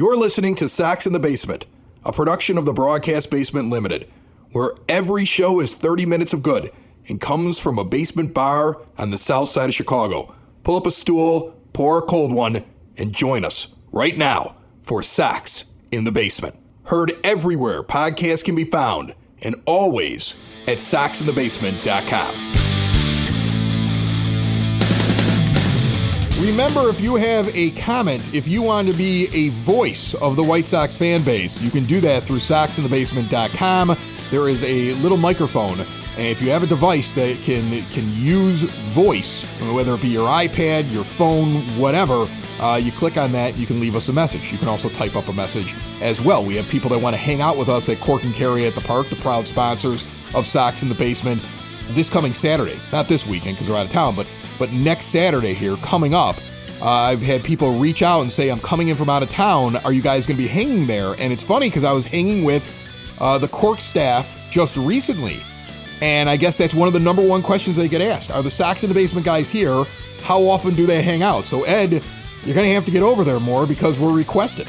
You're listening to Sox in the Basement, a production of the Broadcast Basement Limited, where every show is 30 minutes of good and comes from a basement bar on the south side of Chicago. Pull up a stool, pour a cold one, and join us right now for Sox in the Basement. Heard everywhere podcasts can be found, and always at soxinthebasement.com. Remember, if you have a comment, if you want to be a voice of the White Sox fan base, you can do that through soxinthebasement.com. There is a little microphone, and if you have a device that can use voice, whether it be your iPad, your phone, whatever, you click on that, you can leave us a message. You can also type up a message as well. We have people that want to hang out with us at Cork and Carry at the Park, the proud sponsors of Sox in the Basement, this coming Saturday. Not this weekend because we're out of town, but next Saturday here, coming up. I've had people reach out and say, I'm coming in from out of town. Are you guys going to be hanging there? And it's funny because I was hanging with the Cork staff just recently. And I guess that's one of the number one questions they get asked. Are the Sox in the Basement guys here? How often do they hang out? So, Ed, you're going to have to get over there more because we're requested.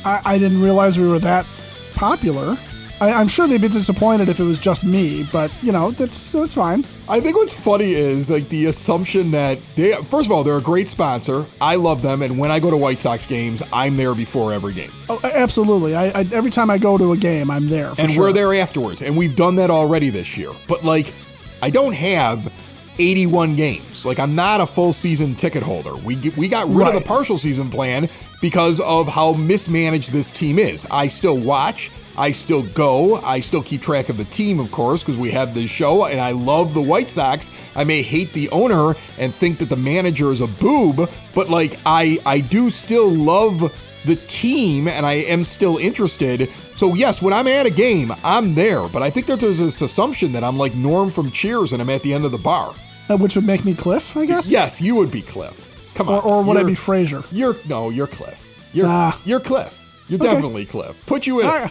I didn't realize we were that popular. I'm sure they'd be disappointed if it was just me, but, you know, that's fine. I think what's funny is, like, the assumption that first of all, they're a great sponsor. I love them, and when I go to White Sox games, I'm there before every game. Oh, absolutely. I every time I go to a game, I'm there, and sure. We're there afterwards, and we've done that already this year. But, like, I don't have 81 games. Like, I'm not a full season ticket holder. We got rid of the partial season plan because of how mismanaged this team is. I still watch. I still go. I still keep track of the team, of course, because we have this show, and I love the White Sox. I may hate the owner and think that the manager is a boob, but, like, I do still love the team, and I am still interested. So, yes, when I'm at a game, I'm there, but I think that there's this assumption that I'm like Norm from Cheers and I'm at the end of the bar. Which would make me Cliff, I guess? Yes, you would be Cliff. Come on. Or would I be Frasier? You're Cliff. You're Cliff. You're definitely Cliff. Put you in a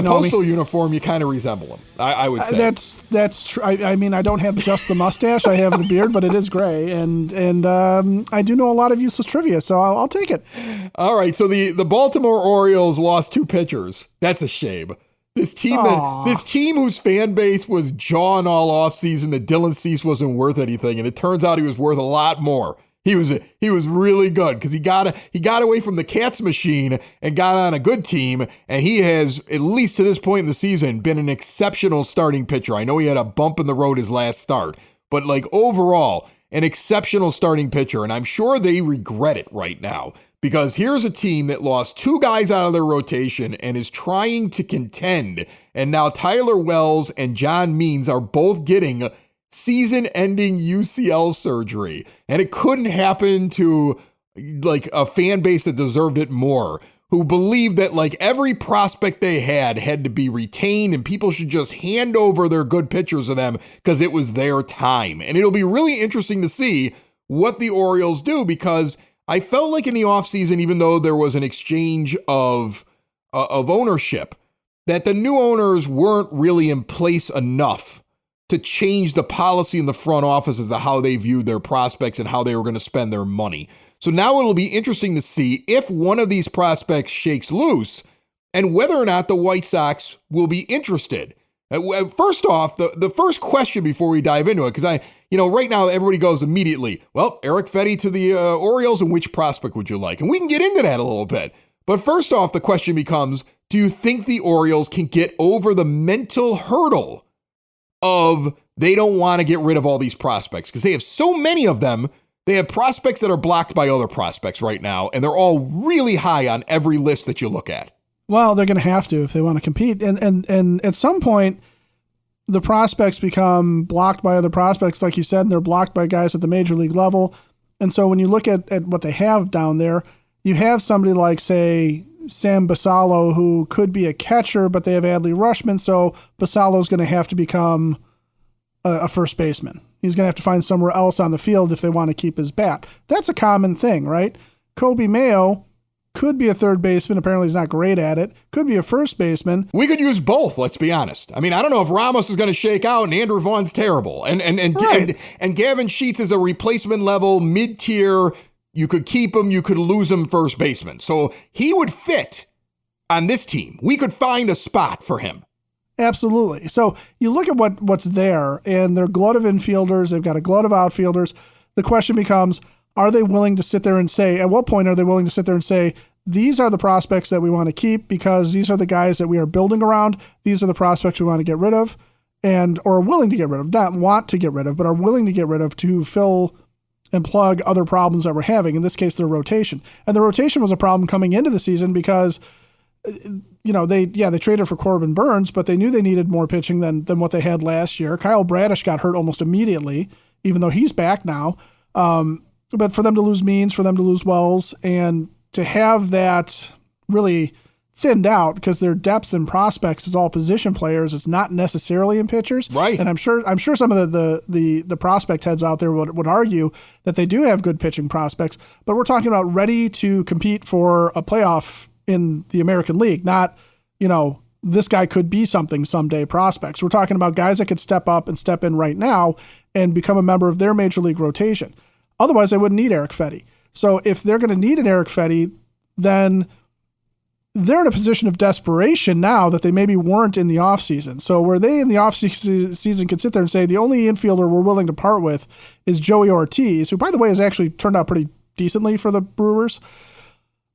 postal uniform, you kind of resemble him, I would say. That's true. I mean, I don't have just the mustache. I have the beard, but it is gray. And I do know a lot of useless trivia, so I'll take it. All right, so the Baltimore Orioles lost 2 pitchers. That's a shame. This team whose fan base was jawing all offseason that Dylan Cease wasn't worth anything, and it turns out he was worth a lot more. He was really good because he got away from the Cats machine and got on a good team, and he has, at least to this point in the season, been an exceptional starting pitcher. I know he had a bump in the road his last start, but, like, overall, an exceptional starting pitcher, and I'm sure they regret it right now because here's a team that lost 2 guys out of their rotation and is trying to contend, and now Tyler Wells and John Means are both getting season-ending UCL surgery, and it couldn't happen to, like, a fan base that deserved it more, who believed that, like, every prospect they had to be retained and people should just hand over their good pitchers to them because it was their time. And it'll be really interesting to see what the Orioles do, because I felt like in the offseason, even though there was an exchange of ownership, that the new owners weren't really in place enough to change the policy in the front office as to how they viewed their prospects and how they were going to spend their money. So now it'll be interesting to see if one of these prospects shakes loose and whether or not the White Sox will be interested. First off, the first question before we dive into it, because right now everybody goes immediately, well, Eric Fetty to the Orioles, and which prospect would you like? And we can get into that a little bit. But first off, the question becomes, do you think the Orioles can get over the mental hurdle of they don't want to get rid of all these prospects because they have so many of them? They have prospects that are blocked by other prospects right now, and they're all really high on every list that you look at. Well, they're going to have to if they want to compete. And at some point, the prospects become blocked by other prospects, like you said, and they're blocked by guys at the major league level. And so when you look at what they have down there, you have somebody like, say, Sam Basallo, who could be a catcher, but they have Adley Rutschman, so Basallo's going to have to become a first baseman. He's going to have to find somewhere else on the field if they want to keep his bat. That's a common thing, right? Kobe Mayo could be a third baseman. Apparently he's not great at it. Could be a first baseman. We could use both, let's be honest. I mean, I don't know if Ramos is going to shake out and Andrew Vaughn's terrible. And right. and Gavin Sheets is a replacement level, mid-tier, You could keep him, you could lose him first baseman. So he would fit on this team. We could find a spot for him. Absolutely. So you look at what's there, and they're glut of infielders. They've got a glut of outfielders. The question becomes, are they willing to sit there and say, at what point are they willing to sit there and say, these are the prospects that we want to keep because these are the guys that we are building around. These are the prospects we want to get rid of or willing to get rid of, not want to get rid of, but are willing to get rid of to fill and plug other problems that we're having. In this case, their rotation. And the rotation was a problem coming into the season because they traded for Corbin Burns, but they knew they needed more pitching than what they had last year. Kyle Bradish got hurt almost immediately, even though he's back now. But for them to lose Means, for them to lose Wells, and to have that really thinned out because their depth and prospects is all position players, it's not necessarily in pitchers. Right. And I'm sure some of the prospect heads out there would argue that they do have good pitching prospects, but we're talking about ready to compete for a playoff in the American League, not, this guy could be something someday prospects. We're talking about guys that could step up and step in right now and become a member of their major league rotation. Otherwise, they wouldn't need Eric Fetty. So if they're going to need an Eric Fetty, then they're in a position of desperation now that they maybe weren't in the offseason. So where they in the offseason could sit there and say, the only infielder we're willing to part with is Joey Ortiz, who, by the way, has actually turned out pretty decently for the Brewers.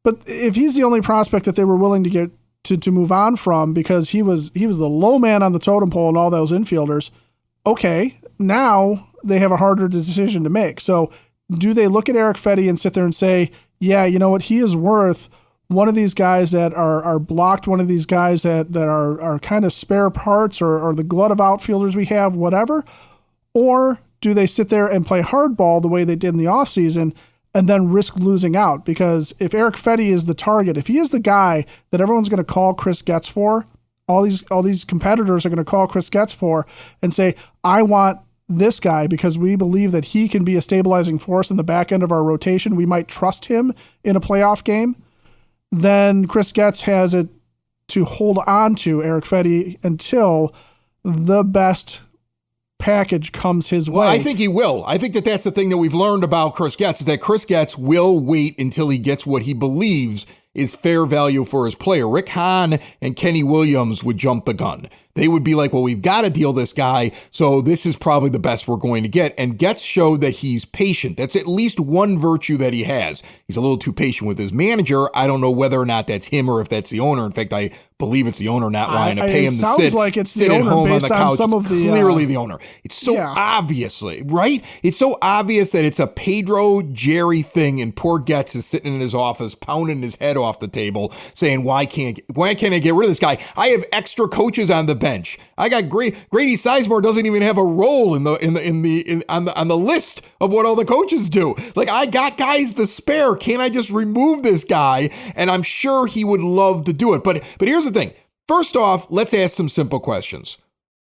But if he's the only prospect that they were willing to get to move on from because he was the low man on the totem pole and all those infielders, okay, now they have a harder decision to make. So do they look at Eric Fetty and sit there and say, yeah, you know what, he is worth one of these guys that are blocked, one of these guys that are kind of spare parts or the glut of outfielders we have, whatever? Or do they sit there and play hardball the way they did in the offseason and then risk losing out? Because if Eric Fetty is the target, if he is the guy that everyone's going to call Chris Getz for, all these competitors are going to call Chris Getz for and say, I want this guy because we believe that he can be a stabilizing force in the back end of our rotation. We might trust him in a playoff game. Then Chris Getz has it to hold on to Eric Fetty until the best package comes his way. Well, I think he will. I think that's the thing that we've learned about Chris Getz is that Chris Getz will wait until he gets what he believes is fair value for his player. Rick Hahn and Kenny Williams would jump the gun. They would be like, well, we've got to deal this guy, so this is probably the best we're going to get. And Getz showed that he's patient. That's at least one virtue that he has. He's a little too patient with his manager. I don't know whether or not that's him or if that's the owner. In fact, I believe it's the owner not wanting to pay him to sit at home on the couch. It's clearly the owner. It's so obviously, right? It's so obvious that it's a Pedro Jerry thing, and poor Getz is sitting in his office pounding his head off the table saying, why can't I get rid of this guy? I have extra coaches on the bench. I got Grady Sizemore doesn't even have a role on the list of what all the coaches do. Like, I got guys to spare. Can't I just remove this guy? And I'm sure he would love to do it. But here's the thing. First off, let's ask some simple questions.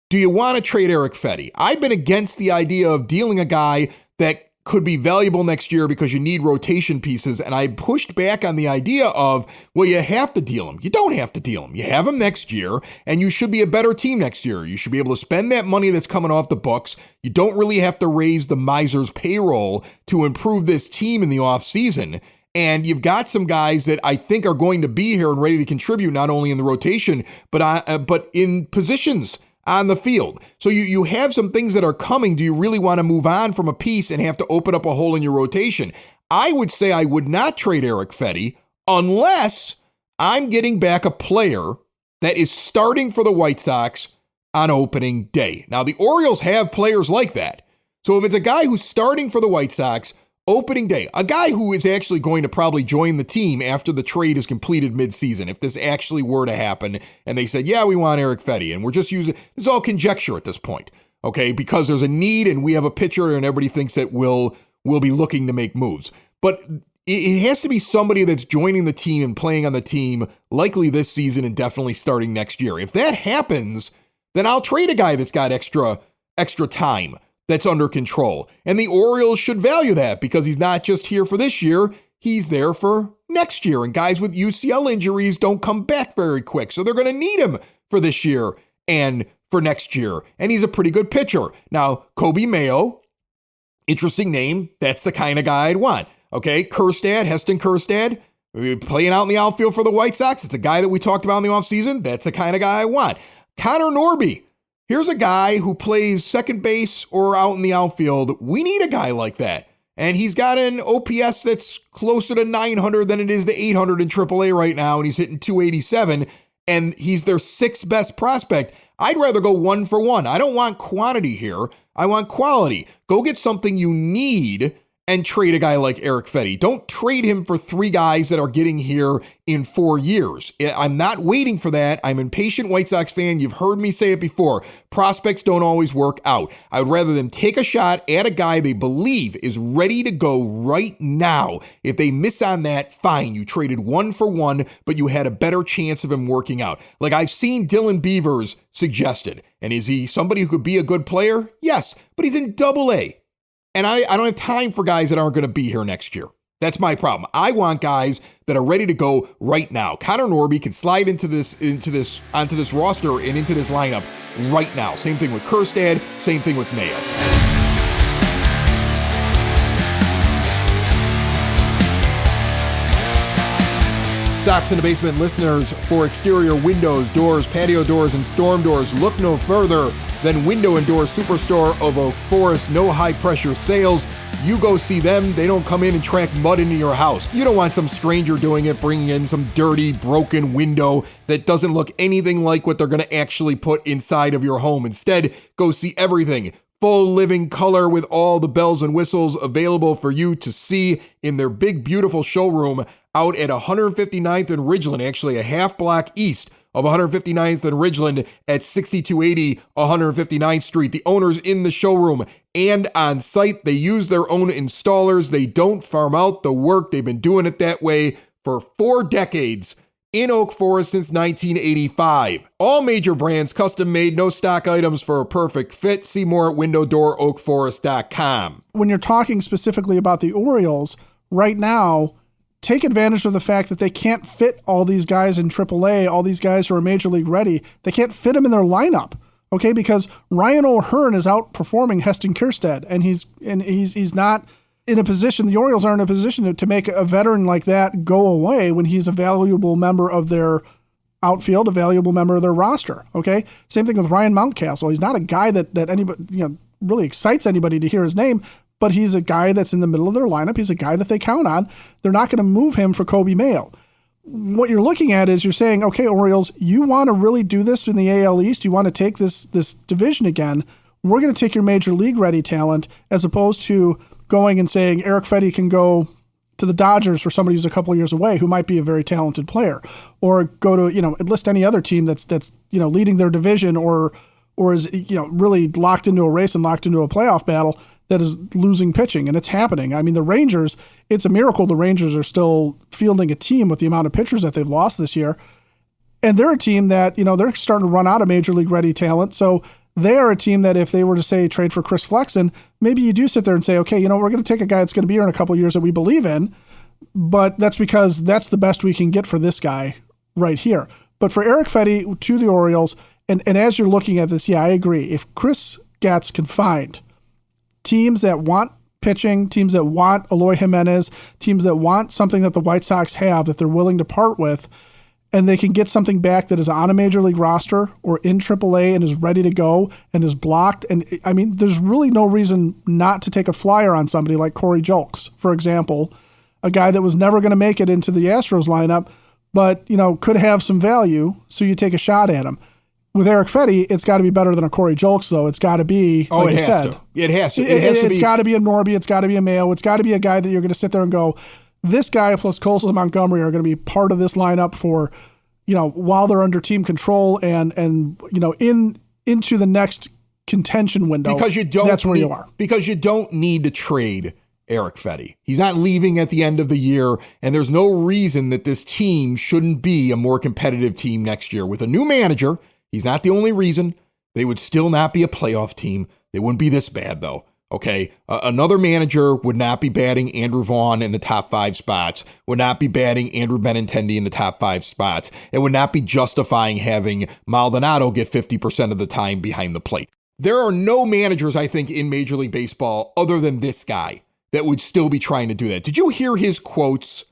Do you want to trade Eric Fetty? I've been against the idea of dealing a guy that could be valuable next year because you need rotation pieces. And I pushed back on the idea of, well, you have to deal him. You don't have to deal him. You have him next year, and you should be a better team next year. You should be able to spend that money that's coming off the books. You don't really have to raise the miser's payroll to improve this team in the offseason. And you've got some guys that I think are going to be here and ready to contribute, not only in the rotation, but in positions on the field. So you have some things that are coming. Do you really want to move on from a piece and have to open up a hole in your rotation? I would say I would not trade Eric Fetty unless I'm getting back a player that is starting for the White Sox on opening day. Now, the Orioles have players like that. So if it's a guy who's starting for the White Sox opening day, a guy who is actually going to probably join the team after the trade is completed midseason, if this actually were to happen and they said, yeah, we want Eric Fetty, and we're just using, this is all conjecture at this point, okay, because there's a need and we have a pitcher and everybody thinks that we'll be looking to make moves. But it has to be somebody that's joining the team and playing on the team likely this season and definitely starting next year. If that happens, then I'll trade a guy that's got extra time that's under control. And the Orioles should value that because he's not just here for this year, he's there for next year. And guys with UCL injuries don't come back very quick. So they're going to need him for this year and for next year. And he's a pretty good pitcher. Now, Kobe Mayo, interesting name. That's the kind of guy I'd want. Okay, Heston Kjerstad, playing out in the outfield for the White Sox. It's a guy that we talked about in the offseason. That's the kind of guy I want. Connor Norby. Here's a guy who plays second base or out in the outfield. We need a guy like that. And he's got an OPS that's closer to 900 than it is to 800 in AAA right now, and he's hitting 287, and he's their sixth best prospect. I'd rather go 1-for-1. I don't want quantity here. I want quality. Go get something you need and trade a guy like Erick Fedde. Don't trade him for three guys that are getting here in 4 years. I'm not waiting for that. I'm an impatient White Sox fan. You've heard me say it before. Prospects don't always work out. I would rather them take a shot at a guy they believe is ready to go right now. If they miss on that, fine. You traded 1-for-1, but you had a better chance of him working out. Like I've seen Dylan Beavers suggested. And is he somebody who could be a good player? Yes, but he's in Double-A. And I don't have time for guys that aren't going to be here next year. That's my problem. I want guys that are ready to go right now. Connor Norby can slide onto this roster and into this lineup right now. Same thing with Kjerstad, same thing with Mayo. Sox in the Basement listeners, for exterior windows, doors, patio doors, and storm doors, look no further than Window and Door Superstore of Oak Forest. No high-pressure sales. You go see them. They don't come in and track mud into your house. You don't want some stranger doing it, bringing in some dirty, broken window that doesn't look anything like what they're going to actually put inside of your home. Instead, go see everything. Full living color with all the bells and whistles available for you to see in their big, beautiful showroom out at 159th and Ridgeland, actually a half block east of 159th and Ridgeland at 6280 159th Street. The owners in the showroom and on site, they use their own installers. They don't farm out the work. They've been doing it that way for 4 decades in Oak Forest since 1985. All major brands, custom made, no stock items for a perfect fit. See more at windowdooroakforest.com. When you're talking specifically about the Orioles, right now, take advantage of the fact that they can't fit all these guys in AAA, all these guys who are Major League ready. They can't fit them in their lineup, okay? Because Ryan O'Hearn is outperforming Heston Kjerstad, and he's not in a position. The Orioles aren't in a position to make a veteran like that go away when he's a valuable member of their outfield, a valuable member of their roster. Okay, same thing with Ryan Mountcastle. He's not a guy that anybody really excites anybody to hear his name. But he's a guy that's in the middle of their lineup. He's a guy that they count on. They're not going to move him for Kobe Mayo. What you're looking at is you're saying, okay, Orioles, you want to really do this in the AL East? You want to take this division again? We're going to take your Major League ready talent as opposed to going and saying Erick Fedde can go to the Dodgers for somebody who's a couple of years away who might be a very talented player, or go to enlist any other team that's leading their division or is really locked into a race and locked into a playoff battle that is losing pitching, and it's happening. I mean, the Rangers, it's a miracle the Rangers are still fielding a team with the amount of pitchers that they've lost this year. And they're a team that, they're starting to run out of Major League ready talent. So they are a team that if they were to say trade for Chris Flexen, maybe you do sit there and say, okay, we're going to take a guy that's going to be here in a couple of years that we believe in, but that's because that's the best we can get for this guy right here. But for Erick Fedde to the Orioles, and as you're looking at this, yeah, I agree. If Chris Getz can find teams that want pitching, teams that want Eloy Jimenez, teams that want something that the White Sox have that they're willing to part with, and they can get something back that is on a Major League roster or in AAA and is ready to go and is blocked. And I mean, there's really no reason not to take a flyer on somebody like Corey Julks, for example, a guy that was never going to make it into the Astros lineup, but, could have some value, so you take a shot at him. With Erick Fedde, it's got to be better than a Corey Julks, though. It's got to be, like you said. It has to. It's got to be a Norby. It's got to be a Mayo. It's got to be a guy that you're going to sit there and go, this guy plus Colson Montgomery are going to be part of this lineup for, while they're under team control and into the next contention window. That's where you are. Because you don't need to trade Erick Fedde. He's not leaving at the end of the year, and there's no reason that this team shouldn't be a more competitive team next year. With a new manager, he's not the only reason. They would still not be a playoff team. They wouldn't be this bad, though. Okay, another manager would not be batting Andrew Vaughn in the top 5 spots, would not be batting Andrew Benintendi in the top 5 spots, and would not be justifying having Maldonado get 50% of the time behind the plate. There are no managers, I think, in Major League Baseball other than this guy that would still be trying to do that. Did you hear his quotes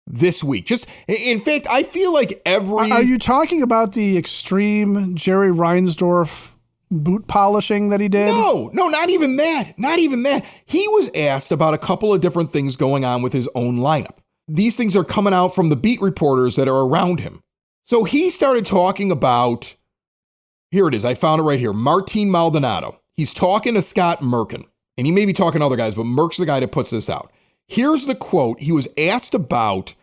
this week? Just, in fact, I feel like Are you talking about the extreme Jerry Reinsdorf boot polishing that he did? No, not even that. Not even that. He was asked about a couple of different things going on with his own lineup. These things are coming out from the beat reporters that are around him. So he started talking about, here it is, I found it right here, Martin Maldonado. He's talking to Scott Merkin, and he may be talking to other guys, but Merck's the guy that puts this out. Here's the quote. He was asked about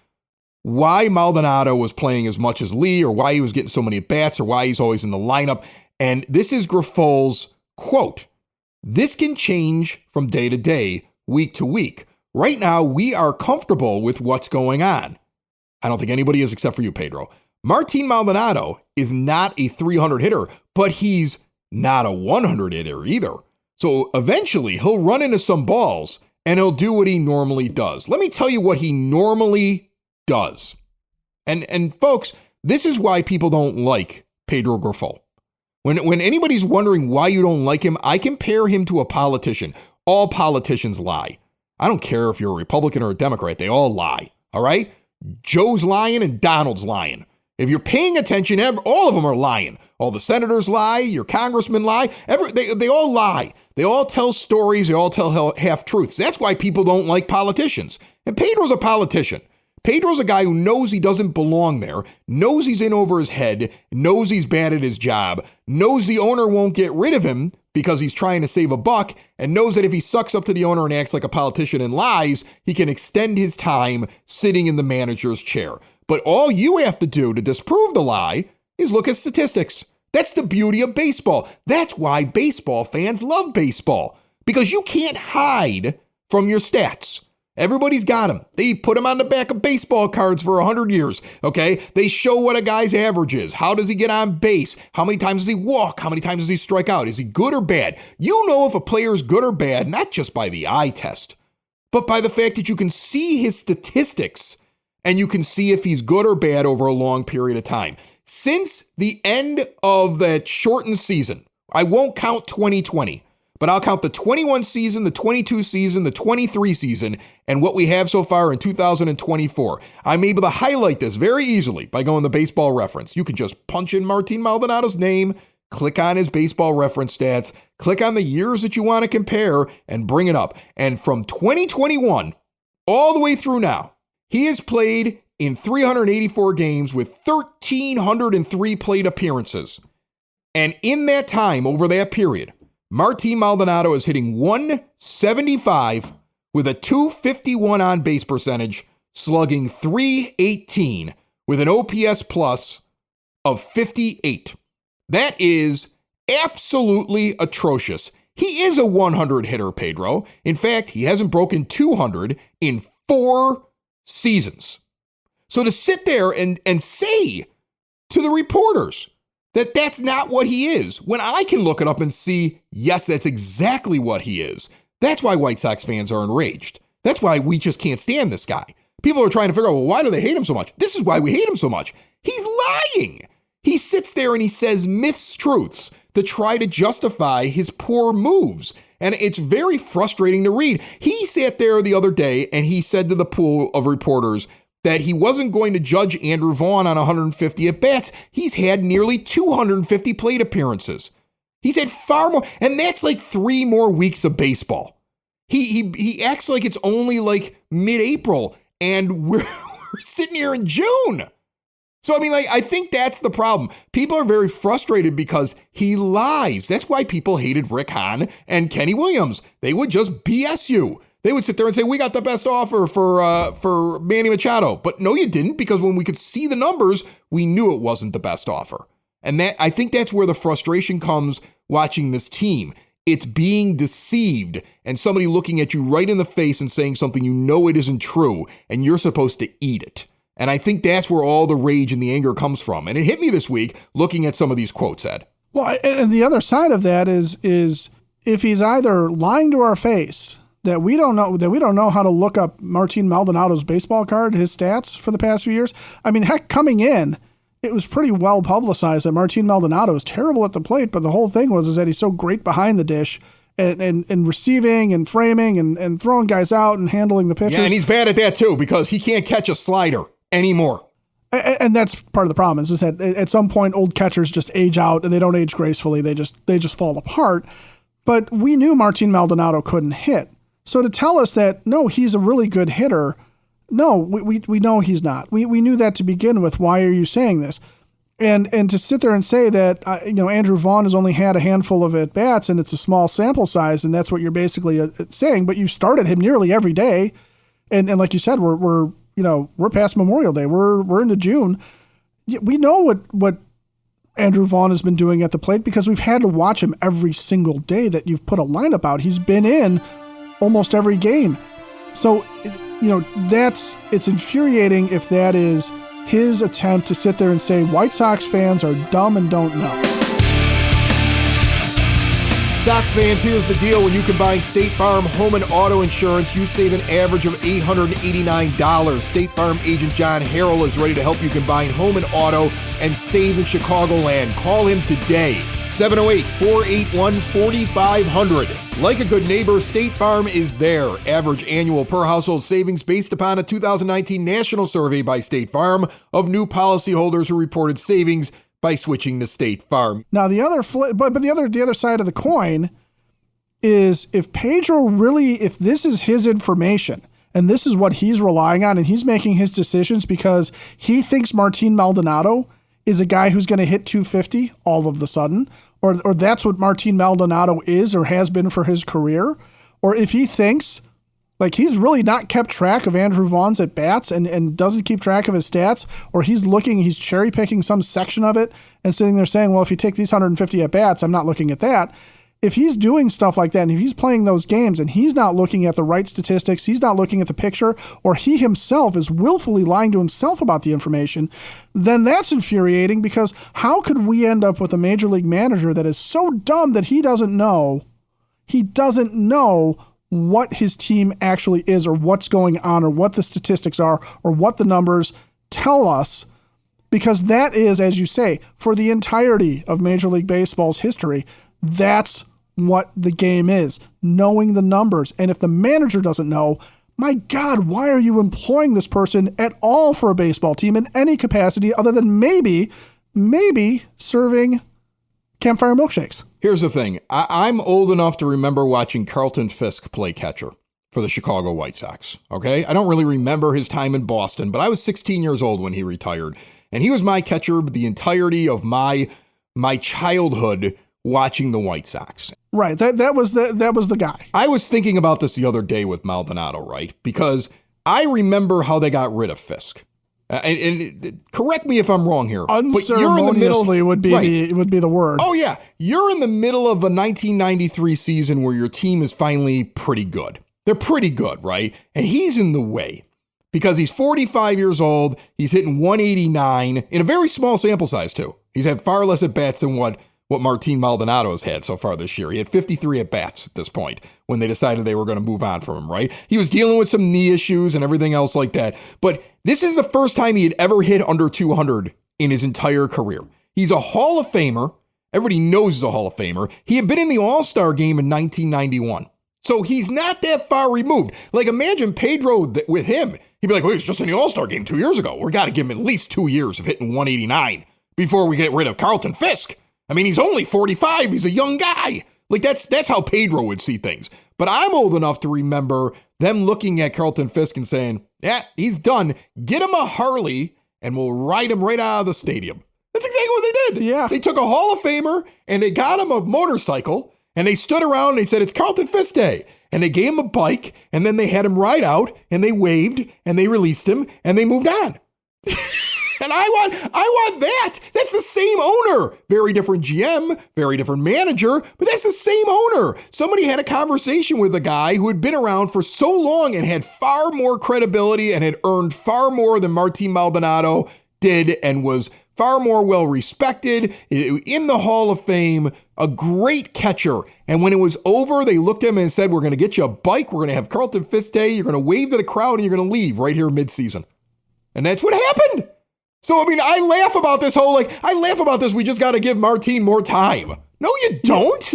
why Maldonado was playing as much as Lee, or why he was getting so many at-bats, or why he's always in the lineup. And this is Grifol's quote. "This can change from day to day, week to week. Right now, we are comfortable with what's going on." I don't think anybody is except for you, Pedro. Martin Maldonado is not a 300 hitter, but he's not a 100 hitter either. So eventually, he'll run into some balls, and he'll do what he normally does. Let me tell you what he normally does. And folks, this is why people don't like Pedro Grifol. When anybody's wondering why you don't like him, I compare him to a politician. All politicians lie. I don't care if you're a Republican or a Democrat. They all lie. All right? Joe's lying and Donald's lying. If you're paying attention, all of them are lying. All the senators lie. Your congressmen lie. They all lie. They all tell stories. They all tell half-truths. That's why people don't like politicians. And Pedro's a politician. Pedro's a guy who knows he doesn't belong there, knows he's in over his head, knows he's bad at his job, knows the owner won't get rid of him because he's trying to save a buck, and knows that if he sucks up to the owner and acts like a politician and lies, he can extend his time sitting in the manager's chair. But all you have to do to disprove the lie is look at statistics. That's the beauty of baseball. That's why baseball fans love baseball, because you can't hide from your stats. Everybody's got them. They put them on the back of baseball cards for 100 years, okay? They show what a guy's average is. How does he get on base? How many times does he walk? How many times does he strike out? Is he good or bad? You know if a player is good or bad, not just by the eye test, but by the fact that you can see his statistics and you can see if he's good or bad over a long period of time. Since the end of that shortened season, I won't count 2020, but I'll count the 21 season, the 22 season, the 23 season, and what we have so far in 2024. I'm able to highlight this very easily by going to Baseball Reference. You can just punch in Martin Maldonado's name, click on his Baseball Reference stats, click on the years that you want to compare, and bring it up. And from 2021 all the way through now, he has played in 384 games with 1,303 plate appearances. And in that time, over that period, Martin Maldonado is hitting 175 with a 251 on base percentage, slugging 318 with an OPS plus of 58. That is absolutely atrocious. He is a 100 hitter, Pedro. In fact, he hasn't broken 200 in 4 seasons. So to sit there and say to the reporters that that's not what he is, when I can look it up and see, yes, that's exactly what he is. That's why White Sox fans are enraged. That's why we just can't stand this guy. People are trying to figure out, well, why do they hate him so much? This is why we hate him so much. He's lying. He sits there and he says truths to try to justify his poor moves. And it's very frustrating to read. He sat there the other day and he said to the pool of reporters that he wasn't going to judge Andrew Vaughn on 150 at-bats. He's had nearly 250 plate appearances. He's had far more, and that's like 3 more weeks of baseball. He acts like it's only like mid-April, and we're sitting here in June. So, I mean, like, I think that's the problem. People are very frustrated because he lies. That's why people hated Rick Hahn and Kenny Williams. They would just BS you. They would sit there and say, we got the best offer for Manny Machado. But no, you didn't, because when we could see the numbers, we knew it wasn't the best offer. And that, I think that's where the frustration comes watching this team. It's being deceived and somebody looking at you right in the face and saying something you know it isn't true, and you're supposed to eat it. And I think that's where all the rage and the anger comes from. And it hit me this week looking at some of these quotes, Ed. Well, and the other side of that is if he's either lying to our face that we don't know how to look up Martin Maldonado's baseball card, his stats for the past few years. I mean, heck, coming in, it was pretty well publicized that Martin Maldonado is terrible at the plate, but the whole thing was that he's so great behind the dish and receiving and framing and throwing guys out and handling the pitches. Yeah, and he's bad at that too because he can't catch a slider anymore. And that's part of the problem is that at some point old catchers just age out and they don't age gracefully. They just fall apart. But we knew Martin Maldonado couldn't hit. So to tell us that, no, he's a really good hitter, no, we know he's not. We knew that to begin with. Why are you saying this? And to sit there and say that, Andrew Vaughn has only had a handful of at-bats and it's a small sample size and that's what you're basically saying, but you started him nearly every day. And like you said, we're past Memorial Day. We're into June. We know what Andrew Vaughn has been doing at the plate because we've had to watch him every single day that you've put a lineup out. He's been in almost every game. So, it's infuriating if that is his attempt to sit there and say White Sox fans are dumb and don't know. Sox fans, here's the deal. When you combine State Farm home and auto insurance, you save an average of $889. State Farm agent John Harrell is ready to help you combine home and auto and save in Chicagoland. Call him today. 708-481-4500. Like a good neighbor, State Farm is there. Average annual per household savings based upon a 2019 national survey by State Farm of new policyholders who reported savings by switching to State Farm. Now the other the other side of the coin is if Pedro really, if this is his information and this is what he's relying on and he's making his decisions because he thinks Martin Maldonado is a guy who's going to hit 250 all of the sudden, or that's what Martin Maldonado is or has been for his career, or if he thinks like he's really not kept track of Andrew Vaughn's at bats and doesn't keep track of his stats, or he's cherry picking some section of it and sitting there saying, well, if you take these 150 at bats, I'm not looking at that. If he's doing stuff like that and if he's playing those games and he's not looking at the right statistics, he's not looking at the picture, or he himself is willfully lying to himself about the information, then that's infuriating because how could we end up with a major league manager that is so dumb that he doesn't know what his team actually is or what's going on or what the statistics are or what the numbers tell us? Because that is, as you say, for the entirety of Major League Baseball's history, that's what the game is, knowing the numbers. And if the manager doesn't know, my God, why are you employing this person at all for a baseball team in any capacity other than maybe serving campfire milkshakes? Here's the thing. I'm old enough to remember watching Carlton Fisk play catcher for the Chicago White Sox. Okay. I don't really remember his time in Boston, but I was 16 years old when he retired. And he was my catcher the entirety of my childhood watching the White Sox. Right. That was the guy. I was thinking about this the other day with Maldonado, right? Because I remember how they got rid of Fisk. And correct me if I'm wrong here. Unceremoniously would be the word. Oh yeah, you're in the middle of a 1993 season where your team is finally pretty good. They're pretty good, right? And he's in the way because he's 45 years old. He's hitting 189 in a very small sample size too. He's had far less at bats than what Martin Maldonado has had so far this year. He had 53 at bats at this point when they decided they were going to move on from him, right? He was dealing with some knee issues and everything else like that. But this is the first time he had ever hit under 200 in his entire career. He's a Hall of Famer. Everybody knows he's a Hall of Famer. He had been in the All-Star game in 1991. So he's not that far removed. Like imagine Pedro with him. He'd be like, well, he was just in the All-Star game 2 years ago. We got to give him at least 2 years of hitting 189 before we get rid of Carlton Fisk. I mean, he's only 45. He's a young guy. Like that's how Pedro would see things. But I'm old enough to remember them looking at Carlton Fisk and saying, yeah, he's done. Get him a Harley and we'll ride him right out of the stadium. That's exactly what they did. Yeah. They took a Hall of Famer and they got him a motorcycle and they stood around and they said, it's Carlton Fisk Day. And they gave him a bike and then they had him ride out and they waved and they released him and they moved on. And I want that. That's the same owner. Very different GM, very different manager, but that's the same owner. Somebody had a conversation with a guy who had been around for so long and had far more credibility and had earned far more than Martin Maldonado did and was far more well respected, in the Hall of Fame, a great catcher. And when it was over, they looked at him and said, we're going to get you a bike. We're going to have Carlton Fisk Day. You're going to wave to the crowd and you're going to leave right here mid-season. And that's what happened. So, I mean, I laugh about this. We just got to give Martin more time. No, you don't.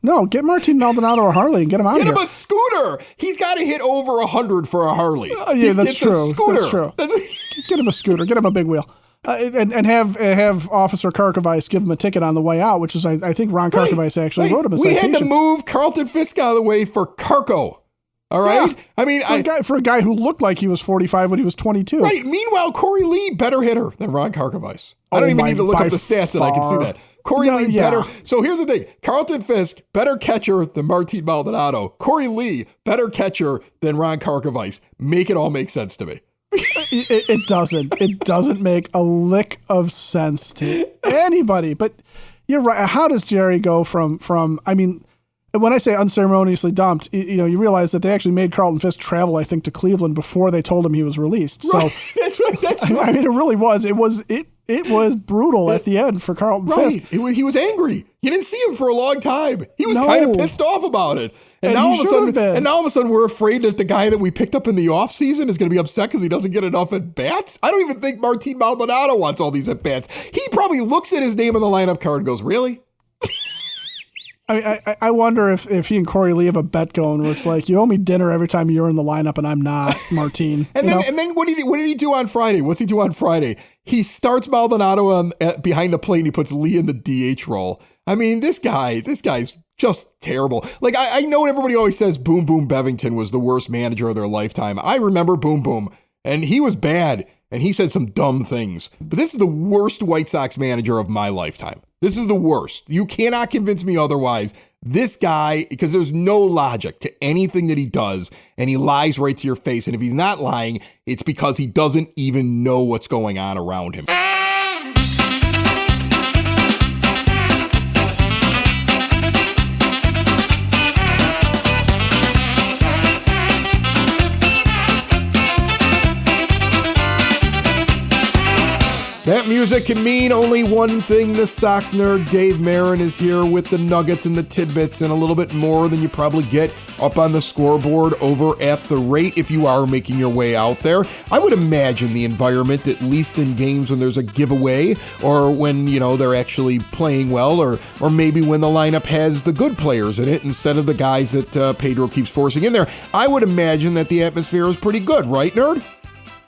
No. Get Martin Maldonado a Harley and get him out of here. Get him a scooter. He's got to hit over 100 for a Harley. Yeah, that's true. That's true. Get him a scooter. Get him a big wheel. And have Officer Karkovice give him a ticket on the way out, which is, I think Ron Karkovice actually wrote him a citation. We had to move Carlton Fisk out of the way for Karko. All right. Yeah. I mean, for a guy who looked like he was 45 when he was 22. Right. Meanwhile, Corey Lee, better hitter than Ron Karkovice. I don't even need to look up the stats that I can see that. Corey Lee, better. So here's the thing. Carlton Fisk, better catcher than Martin Maldonado. Corey Lee, better catcher than Ron Karkovice. Make it all make sense to me. It doesn't. It doesn't make a lick of sense to anybody. But you're right. How does Jerry go from? I mean, when I say unceremoniously dumped, you realize that they actually made Carlton Fisk travel, I think, to Cleveland before they told him he was released. Right. So that's right. That's right. I mean, it really was. It was brutal at the end for Carlton Fisk. He was angry. You didn't see him for a long time. He was kind of pissed off about it. And now all of a sudden we're afraid that the guy that we picked up in the offseason is going to be upset because he doesn't get enough at bats. I don't even think Martin Maldonado wants all these at bats. He probably looks at his name on the lineup card and goes, "Really?" I wonder if he and Corey Lee have a bet going where it's like, you owe me dinner every time you're in the lineup and I'm not, Martin. and then what did he do on Friday? What's he do on Friday? He starts Maldonado behind the plate and he puts Lee in the DH role. I mean, this guy's just terrible. Like, I know everybody always says Boom Boom Bevington was the worst manager of their lifetime. I remember Boom Boom, and he was bad, and he said some dumb things. But this is the worst White Sox manager of my lifetime. This is the worst. You cannot convince me otherwise. This guy, because there's no logic to anything that he does, and he lies right to your face. And if he's not lying, it's because he doesn't even know what's going on around him. That music can mean only one thing. The Sox nerd Dave Marin is here with the nuggets and the tidbits and a little bit more than you probably get up on the scoreboard over at The Rate if you are making your way out there. I would imagine the environment, at least in games when there's a giveaway or when, they're actually playing well or maybe when the lineup has the good players in it instead of the guys that Pedro keeps forcing in there. I would imagine that the atmosphere is pretty good, right, nerd?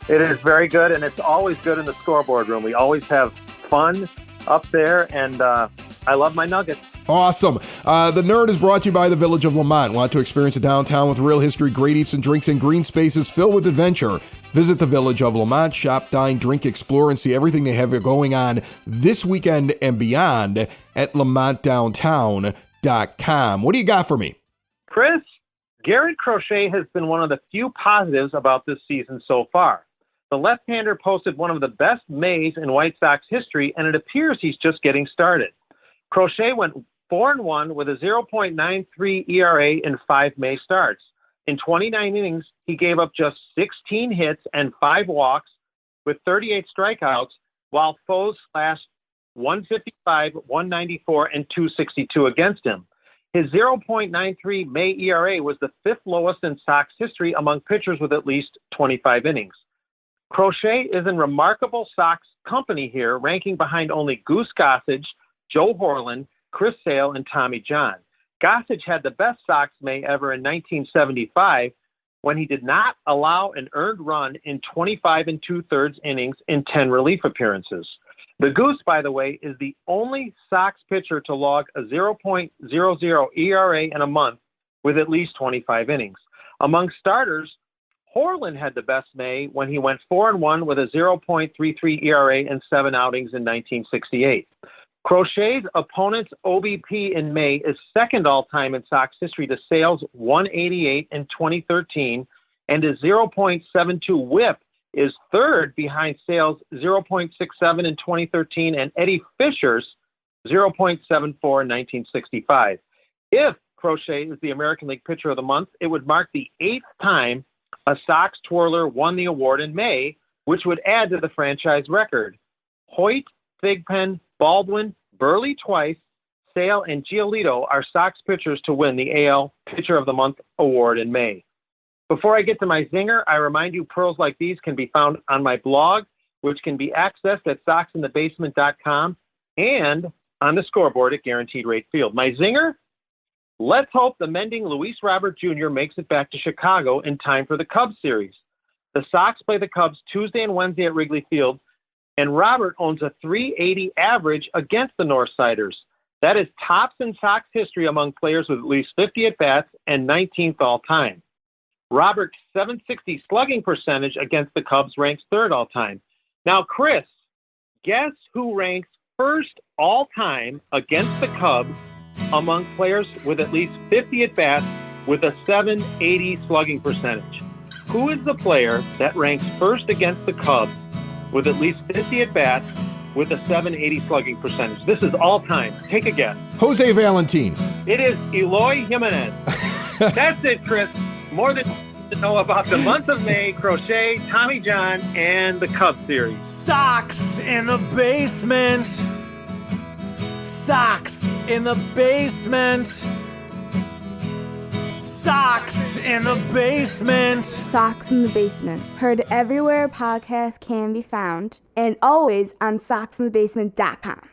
It is very good, and it's always good in the scoreboard room. We always have fun up there, and I love my Nuggets. Awesome. The Nerd is brought to you by the Village of Lamont. Want to experience a downtown with real history, great eats and drinks, and green spaces filled with adventure? Visit the Village of Lamont, shop, dine, drink, explore, and see everything they have going on this weekend and beyond at lamontdowntown.com. What do you got for me? Chris, Garrett Crochet has been one of the few positives about this season so far. The left-hander posted one of the best Mays in White Sox history, and it appears he's just getting started. Crochet went 4-1 with a 0.93 ERA in 5 May starts. In 29 innings, he gave up just 16 hits and 5 walks with 38 strikeouts, while foes slashed 155, 194, and 262 against him. His 0.93 May ERA was the 5th lowest in Sox history among pitchers with at least 25 innings. Crochet is in remarkable Sox company here, ranking behind only Goose Gossage, Joe Horland, Chris Sale, and Tommy John. Gossage had the best Sox May ever in 1975 when he did not allow an earned run in 25 2/3 innings in 10 relief appearances. The Goose, by the way, is the only Sox pitcher to log a 0.00 ERA in a month with at least 25 innings. Among starters, Horland had the best May when he went 4-1 with a 0.33 ERA in 7 outings in 1968. Crochet's opponent's OBP in May is second all-time in Sox history to Sale's 188 in 2013, and his 0.72 WHIP is third behind Sale's 0.67 in 2013 and Eddie Fisher's 0.74 in 1965. If Crochet is the American League Pitcher of the Month, it would mark the 8th time a Sox twirler won the award in May, which would add to the franchise record. Hoyt, Thigpen, Baldwin, Burley twice, Sale, and Giolito are Sox pitchers to win the AL Pitcher of the Month award in May. Before I get to my zinger, I remind you pearls like these can be found on my blog, which can be accessed at soxinthebasement.com and on the scoreboard at Guaranteed Rate Field. My zinger? Let's hope the mending Luis Robert Jr. makes it back to Chicago in time for the Cubs series. The Sox play the Cubs Tuesday and Wednesday at Wrigley Field, and Robert owns a .380 average against the Northsiders. That is tops in Sox history among players with at least 50 at-bats and 19th all-time. Robert's .760 slugging percentage against the Cubs ranks third all-time. Now, Chris, guess who ranks first all-time against the Cubs among players with at least 50 at-bats with a .780 slugging percentage? Who is the player that ranks first against the Cubs with at least 50 at-bats with a .780 slugging percentage? This is all-time. Take a guess. Jose Valentin. It is Eloy Jimenez. That's it, Chris. More than to know about the month of May, Crochet, Tommy John, and the Cubs series. Sox in the basement. Sox in the basement. Sox in the basement. Sox in the Basement. Heard everywhere podcasts can be found, and always on soxinthebasement.com.